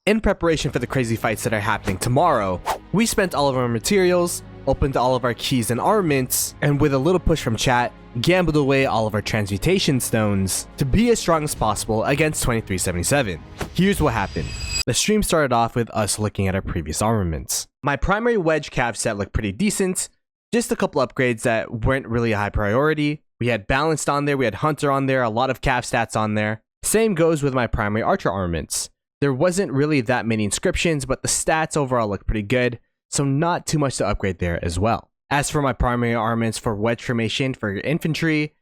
In preparation for the crazy fights that are happening tomorrow, we spent all of our materials, opened all of our keys and armaments, and with a little push from chat, gambled away all of our transmutation stones to be as strong as possible against 2377. Here's what happened. The stream started off with us looking at our previous armaments. My primary wedge cav set looked pretty decent, just a couple upgrades that weren't really a high priority. We had balanced on there, we had hunter on there, a lot of cav stats on there. Same goes with my primary archer armaments. There wasn't really that many inscriptions, but the stats overall look pretty good, so not too much to upgrade there as well. As for my primary armaments for wedge formation for infantry,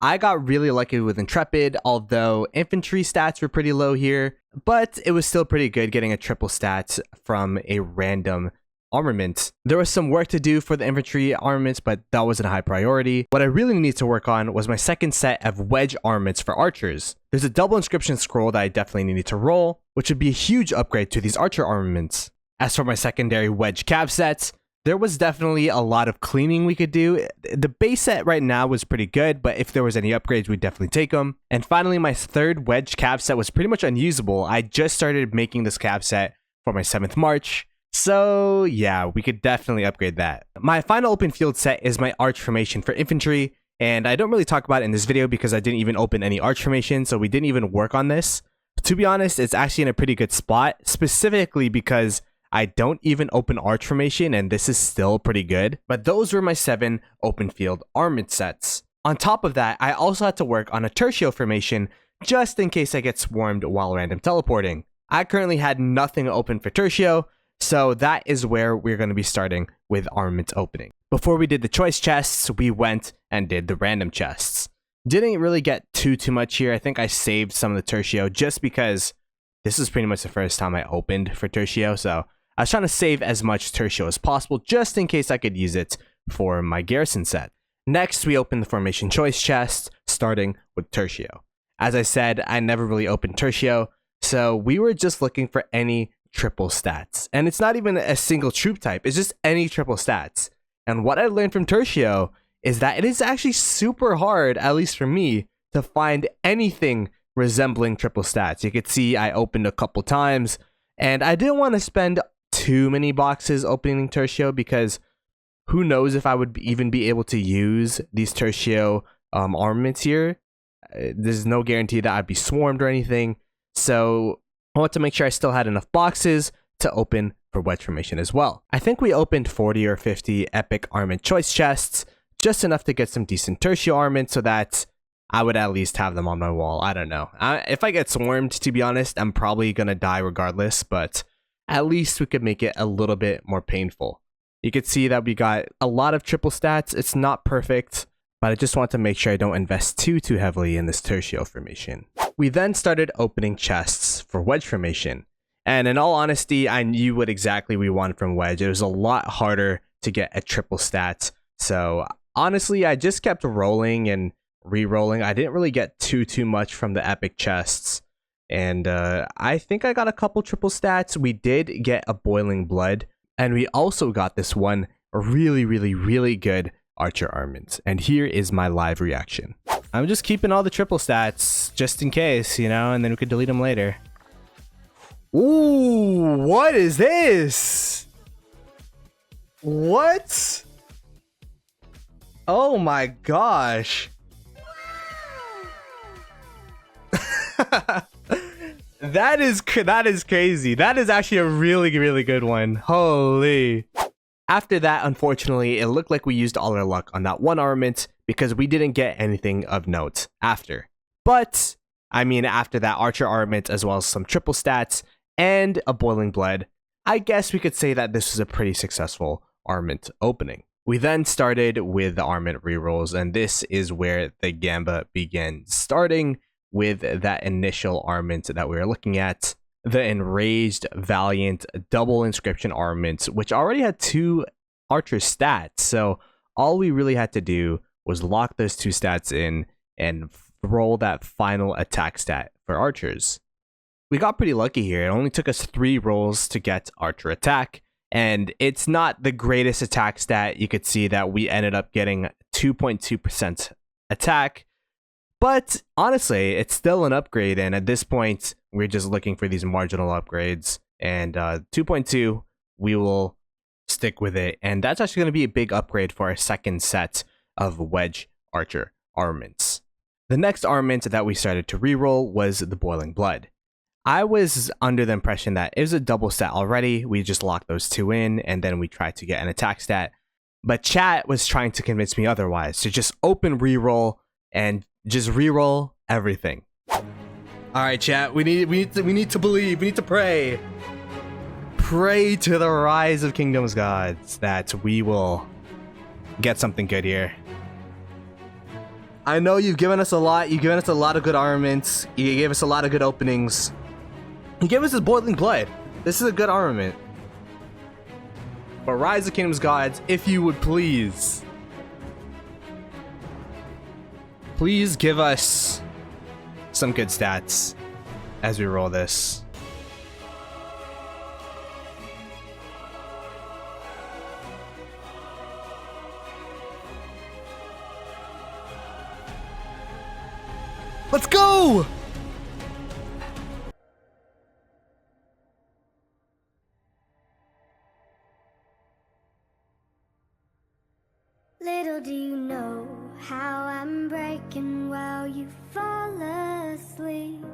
I got really lucky with Intrepid, although infantry stats were pretty low here, but it was still pretty good getting a triple stat from a random armament. There was some work to do for the infantry armaments, but that wasn't a high priority. What I really needed to work on was my second set of wedge armaments for archers. There's a double inscription scroll that I definitely needed to roll, which would be a huge upgrade to these archer armaments. As for my secondary wedge cav sets, there was definitely a lot of cleaning we could do. The base set right now was pretty good, but if there was any upgrades, we'd definitely take them. And finally, my third wedge cav set was pretty much unusable. I just started making this cav set for my 7th March. So yeah, we could definitely upgrade that. My final open field set is my arch formation for infantry, and I don't really talk about it in this video because I didn't even open any arch formation, so we didn't even work on this. To be honest, it's actually in a pretty good spot, specifically because I don't even open arch formation and this is still pretty good. But those were my 7 open field armament sets. On top of that, I also had to work on a tertio formation just in case I get swarmed while random teleporting. I currently had nothing open for tertio, so that is where we're going to be starting with armament opening. Before we did the choice chests, we went and did the random chests. Didn't really get too much here. I think I saved some of the tertio just because this is pretty much the first time I opened for tertio, so I was trying to save as much tertio as possible just in case I could use it for my garrison set. Next, we opened the formation choice chest, starting with tertio. As I said, I never really opened tertio, so we were just looking for any triple stats. And it's not even a single troop type, it's just any triple stats. And what I learned from tertio is that it is actually super hard, at least for me, to find anything resembling triple stats. You could see I opened a couple times, and I didn't want to spend too many boxes opening tertio because who knows if I would even be able to use these tertio armaments here. There's no guarantee that I'd be swarmed or anything, so I want to make sure I still had enough boxes to open for wedge formation as well. I think we opened 40 or 50 epic armament choice chests, just enough to get some decent tertio armaments so that I would at least have them on my wall. I don't know. If I get swarmed, to be honest, I'm probably gonna die regardless, but at least we could make it a little bit more painful. You could see that we got a lot of triple stats. It's not perfect, but I just want to make sure I don't invest too heavily in this tertio formation. We then started opening chests for wedge formation. And in all honesty, I knew what exactly we wanted from wedge. It was a lot harder to get a triple stat. So honestly, I just kept rolling and re-rolling. I didn't really get too much from the epic chests. And I think I got a couple triple stats. We did get a boiling blood. And we also got this one really good archer armament. And here is my live reaction. I'm just keeping all the triple stats just in case, you know, and then we could delete them later. Ooh, what is this? What? Oh my gosh. That is crazy. That is actually a really good one. Holy. After that, unfortunately, it looked like we used all our luck on that one armament because we didn't get anything of note after. But, I mean, after that archer armament, as well as some triple stats and a boiling blood, I guess we could say that this was a pretty successful armament opening. We then started with the armament rerolls, and this is where the gamba begins, starting with that initial armament that we were looking at, the Enraged Valiant double inscription armament, which already had 2 archer stats. So all we really had to do was lock those 2 stats in and roll that final attack stat for archers. We got pretty lucky here. It only took us 3 rolls to get archer attack, and it's not the greatest attack stat. You could see that we ended up getting 2.2% attack, but honestly, it's still an upgrade, and at this point, we're just looking for these marginal upgrades, and 2.2 we will stick with it, and that's actually going to be a big upgrade for our second set of wedge archer armaments. The next armament that we started to reroll was the Boiling Blood. I was under the impression that it was a double stat already. We just locked those two in, and then we tried to get an attack stat. But chat was trying to convince me otherwise, to just open reroll and just reroll everything. All right, chat. We need to believe. We need to pray. Pray to the rise of Kingdoms gods that we will get something good here. I know you've given us a lot. You've given us a lot of good armaments. You gave us a lot of good openings. You gave us this Boiling Blood. This is a good armament. But Rise of Kingdoms gods, if you would please. Please give us some good stats as we roll this. Let's go! Little do you know how I'm breaking while you fall asleep.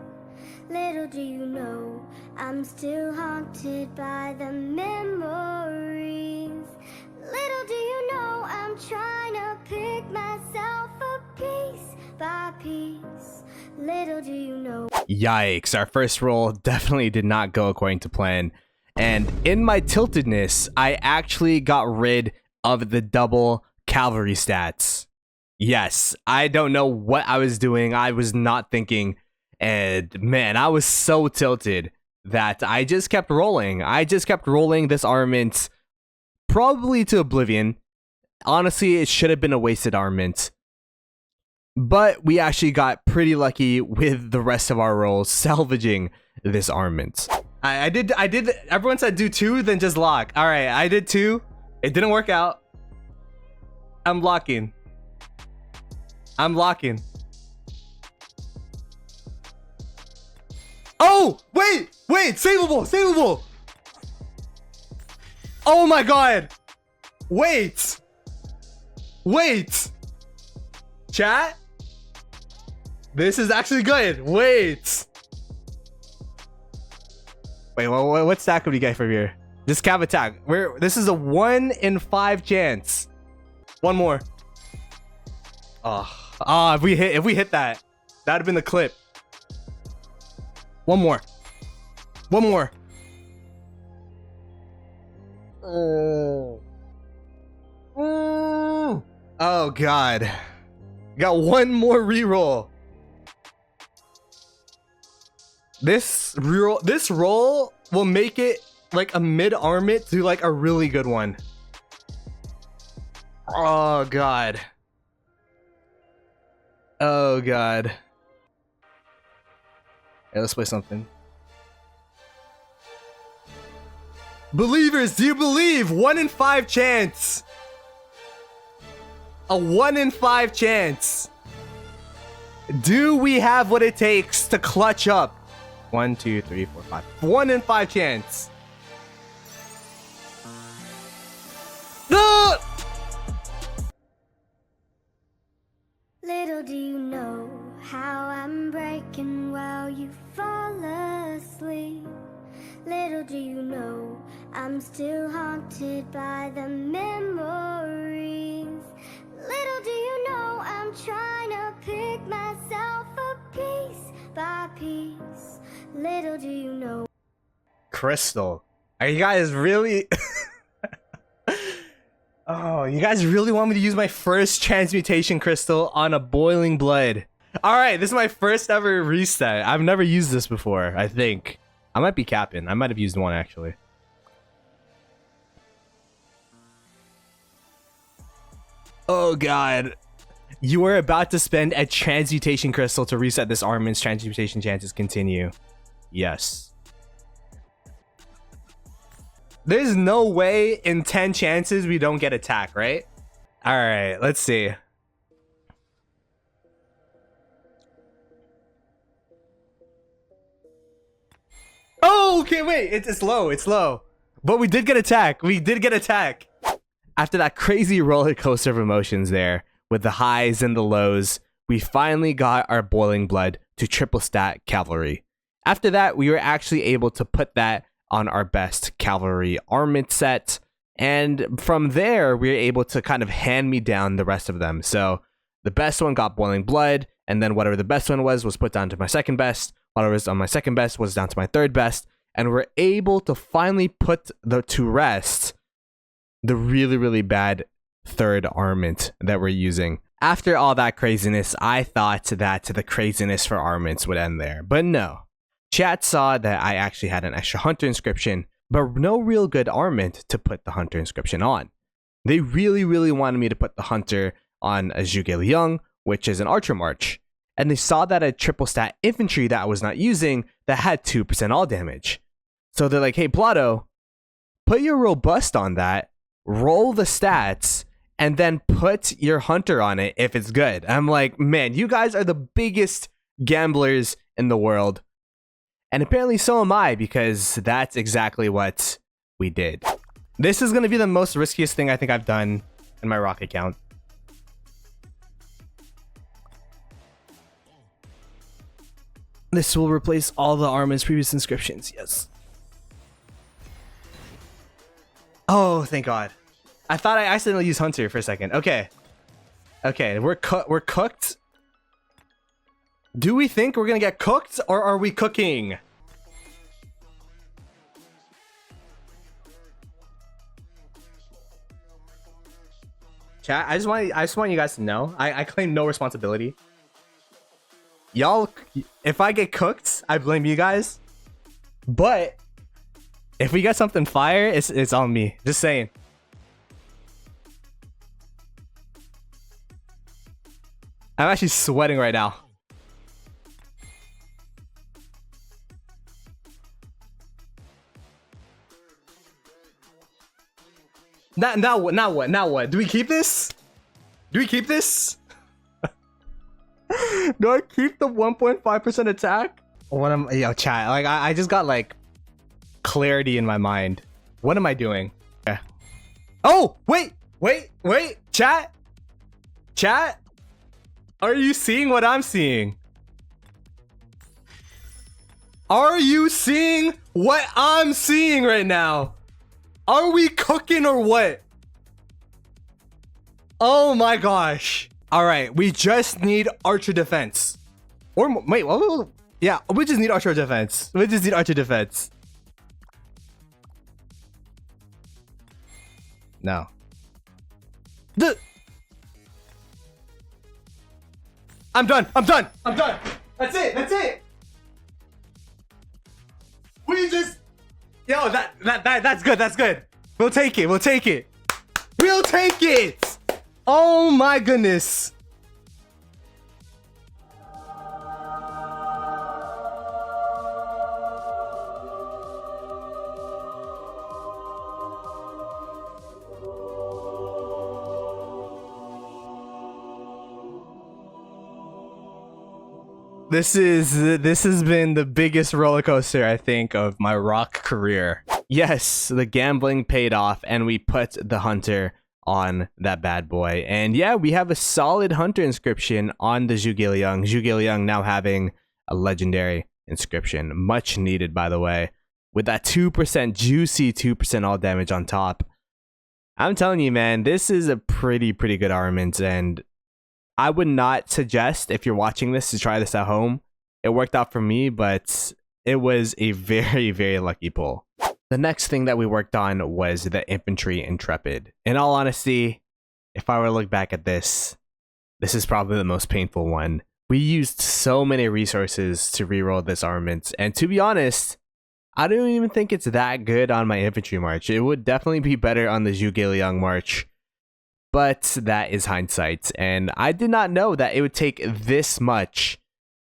Little do you know I'm still haunted by the memories. Little do you know I'm trying to pick myself up piece by piece. Little do you know. Yikes, our first roll definitely did not go according to plan. And in my tiltedness, I actually got rid of the double cavalry stats. Yes, I don't know what I was doing. I was not thinking, and man, I was so tilted that I just kept rolling. I just kept rolling this armament probably to oblivion. Honestly, it should have been a wasted armament. But we actually got pretty lucky with the rest of our rolls salvaging this armament. I did, everyone said do 2, then just lock. All right, I did 2. It didn't work out. I'm locking. I'm locking. Oh, wait, savable. Oh my God. Wait. Chat. This is actually good. Wait, what stack would you get from here? This cav attack. This is a 1 in 5 chance. One more. If we hit that, that'd have been the clip. One more. Oh God. Got one more reroll. This roll will make it like a mid armament to like a really good one. Oh God. Oh God. Hey, let's play something. Believers, do you believe? 1 in 5 chance. A 1 in 5 chance. Do we have what it takes to clutch up? 1, 2, 3, 4, 5. 1 in 5 chance. No! Little do you know how I'm breaking while you fall asleep. Little do you know I'm still haunted by the memories. Little do you know I'm trying to pick myself up piece by piece. Little do you know. Crystal, are you guys really oh, you guys really want me to use my first transmutation crystal on a Boiling Blood? All right, this is my first ever reset. I've never used this before. I think I might be capping. I might have used one actually. Oh God, you are about to spend a transmutation crystal to reset this armament's transmutation chances continue. Yes. There's no way in 10 chances we don't get attack, right? All right, let's see. Oh! Oh, okay, wait. It's low. It's low. But we did get attack. We did get attack. After that crazy roller coaster of emotions there, with the highs and the lows, we finally got our boiling blood to triple stat cavalry. After that, we were actually able to put that on our best cavalry armament set. And from there, we were able to kind of hand me down the rest of them. So the best one got boiling blood, and then whatever the best one was put down to my second best. Whatever was on my second best was down to my third best. And we're able to finally put to rest the really, really bad third armament that we're using. After all that craziness, I thought that the craziness for armaments would end there. But no. Chat saw that I actually had an extra hunter inscription, but no real good armament to put the hunter inscription on. They really, really wanted me to put the hunter on a Zhuge which is an archer march. And they saw that a triple stat infantry that I was not using that had 2% all damage. So they're like, hey, Ploto, put your robust on that, roll the stats, and then put your hunter on it if it's good. I'm like, man, you guys are the biggest gamblers in the world. And apparently so am I, because that's exactly what we did. This is going to be the most riskiest thing I think I've done in my rock account. This will replace all the armor's previous inscriptions, yes. Oh, thank God. I thought I accidentally used Hunter for a second. Okay. Okay, we're cooked. Do we think we're gonna get cooked, or are we cooking? Chat, I just want you guys to know, I claim no responsibility. Y'all, if I get cooked, I blame you guys. But if we get something fire, it's on me. Just saying. I'm actually sweating right now. Now what? Do we keep this? Do we keep this? Do I keep the 1.5% attack? What am yo chat? Like I just got like clarity in my mind. What am I doing? Okay. Oh wait, chat. Are you seeing what I'm seeing? Are you seeing what I'm seeing right now? Are we cooking or what? Oh my gosh. All right, we just need archer defense. Or wait, what? Yeah, we just need archer defense. No. I'm done. That's it. We just... Yo, that's good. We'll take it. Oh my goodness. This has been the biggest roller coaster, I think, of my rock career. Yes, the gambling paid off, and we put the hunter on that bad boy. And yeah, we have a solid hunter inscription on the Zhuge Liang now having a legendary inscription. Much needed, by the way. With that 2%, juicy 2% all damage on top. I'm telling you, man, this is a pretty good armament, and I would not suggest, if you're watching this, to try this at home. It worked out for me, but it was a very lucky pull. The next thing that we worked on was the infantry Intrepid. In all honesty, if I were to look back at this is probably the most painful one. We used so many resources to reroll this armament, and to be honest, I don't even think it's that good on my infantry march. It would definitely be better on the Zhuge Liang march. But that is hindsight, and I did not know that it would take this much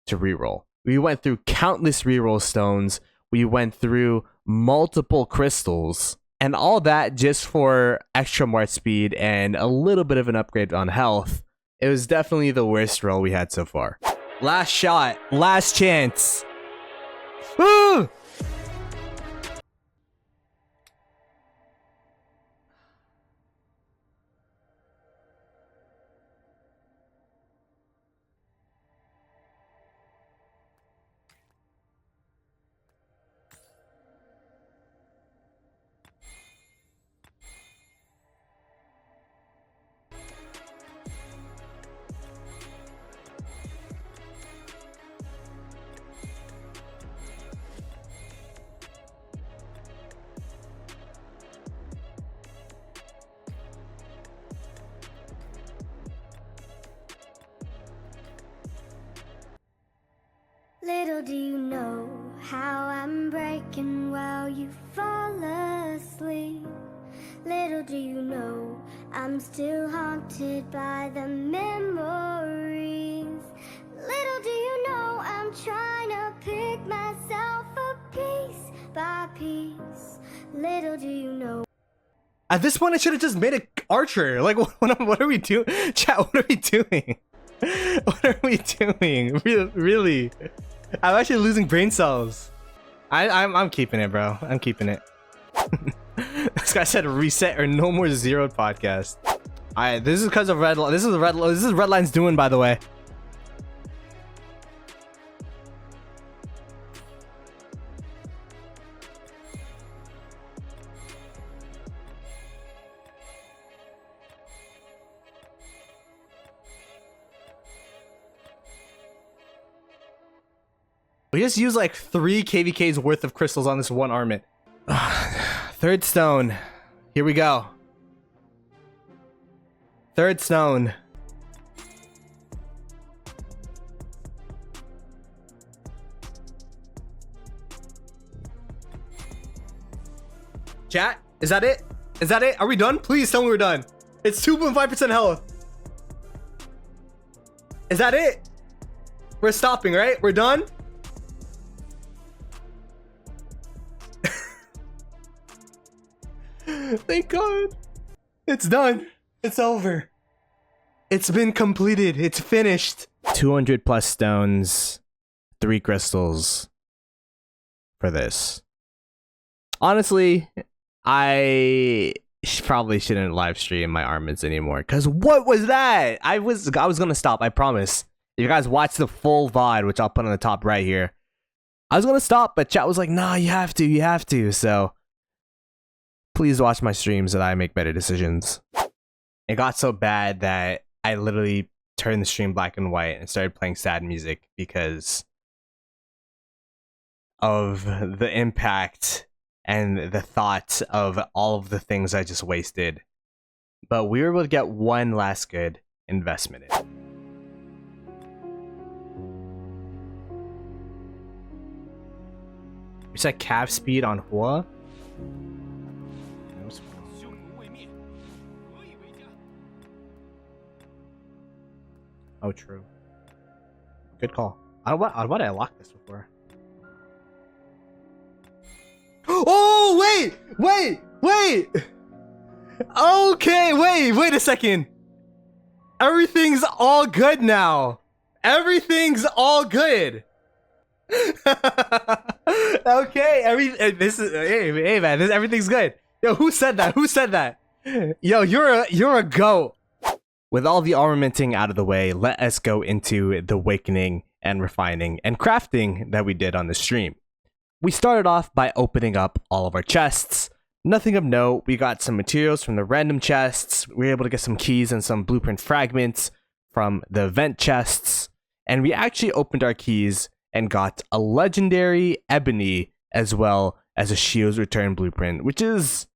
to reroll. We went through countless reroll stones, we went through multiple crystals, and all that just for extra march speed and a little bit of an upgrade on health. It was definitely the worst roll we had so far. Last shot, last chance. Woo! Little do you know how I'm breaking while you fall asleep. Little do you know I'm still haunted by the memories. Little do you know I'm trying to pick myself up piece by piece. Little do you know. At this point, I should have just made an archer. Like, what are we doing? Chat, what are we doing? What are we doing? Really? I'm actually losing brain cells. I'm keeping it, bro. I'm keeping it. This guy said reset or no more zeroed podcast. Alright, this is because of red. This is Redline's doing, by the way. We just used like 3 KVK's worth of crystals on this one armament. Third stone. Here we go. Third stone. Chat, is that it? Is that it? Are we done? Please tell me we're done. It's 2.5% health. Is that it? We're stopping, right? We're done? Thank God. It's done. It's over. It's been completed. It's finished. 200 plus stones, 3 crystals for this. Honestly, I probably shouldn't live stream my armaments anymore. Because what was that? I was gonna stop, I promise. If you guys watch the full VOD, which I'll put on the top right here, I was gonna stop, but chat was like, nah, you have to. So please watch my streams so that I make better decisions. It got so bad that I literally turned the stream black and white and started playing sad music because of the impact and the thought of all of the things I just wasted. But we were able to get one last good investment in. We set cap speed on Hua. Oh, true. Good call. Why did I lock this before? Oh, wait! Okay, wait a second. Everything's all good now. Everything's all good. Okay, hey man, everything's good. Yo, who said that? Yo, you're a goat. With all the armamenting out of the way, let us go into the awakening and refining and crafting that we did on the stream. We started off by opening up all of our chests. Nothing of note, we got some materials from the random chests, we were able to get some keys and some blueprint fragments from the event chests, and we actually opened our keys and got a legendary ebony as well as a Shield's Return blueprint, which is,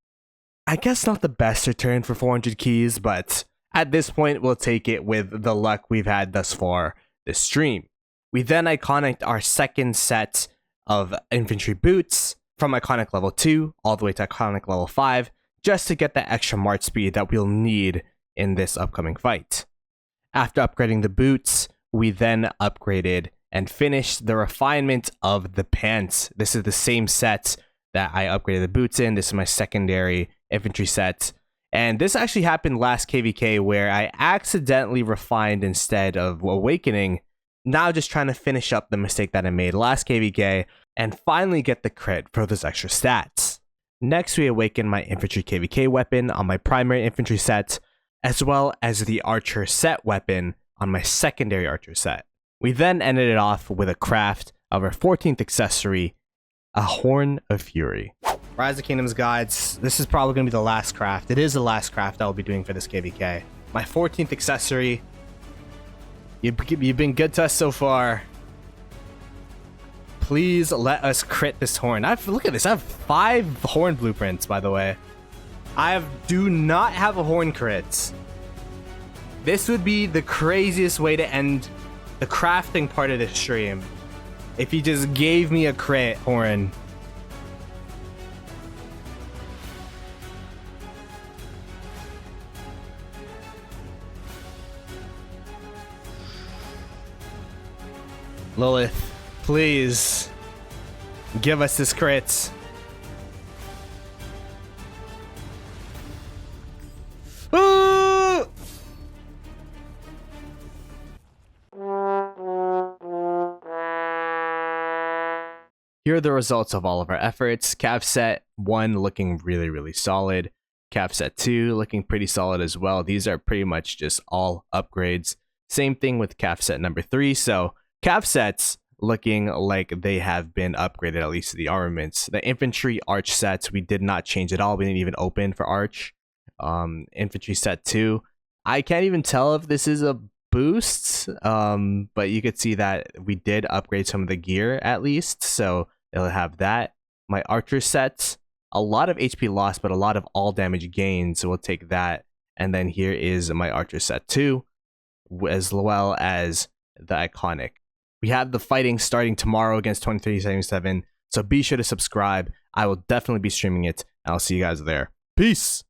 I guess, not the best return for 400 keys, but at this point, we'll take it with the luck we've had thus far this stream. We then iconicked our second set of infantry boots from iconic level 2 all the way to iconic level 5, just to get that extra march speed that we'll need in this upcoming fight. After upgrading the boots, we then upgraded and finished the refinement of the pants. This is the same set that I upgraded the boots in. This is my secondary infantry set. And this actually happened last KVK where I accidentally refined instead of awakening. Now just trying to finish up the mistake that I made last KVK and finally get the crit for those extra stats. Next, we awakened my infantry KVK weapon on my primary infantry set, as well as the archer set weapon on my secondary archer set. We then ended it off with a craft of our 14th accessory, a Horn of Fury. Rise of Kingdoms gods, this is probably going to be the last craft. It is the last craft I'll be doing for this KVK. My 14th accessory. You've been good to us so far. Please let us crit this horn. Look at this, I have 5 horn blueprints, by the way. Do not have a horn crit. This would be the craziest way to end the crafting part of this stream. if he just gave me a crit horn. Lilith, please give us this crit. Here are the results of all of our efforts. Cav set 1 looking really solid. Cav set 2 looking pretty solid as well. These are pretty much just all upgrades. Same thing with Cav set number 3. So Cav sets looking like they have been upgraded, at least to the armaments. The infantry arch sets, we did not change at all. We didn't even open for arch. Infantry set 2. I can't even tell if this is a boost, but you could see that we did upgrade some of the gear at least. So it'll have that. My archer sets, a lot of HP loss, but a lot of all damage gains. So we'll take that. And then here is my archer set 2, as well as the iconic. We have the fighting starting tomorrow against 2377. So be sure to subscribe. I will definitely be streaming it. And I'll see you guys there. Peace.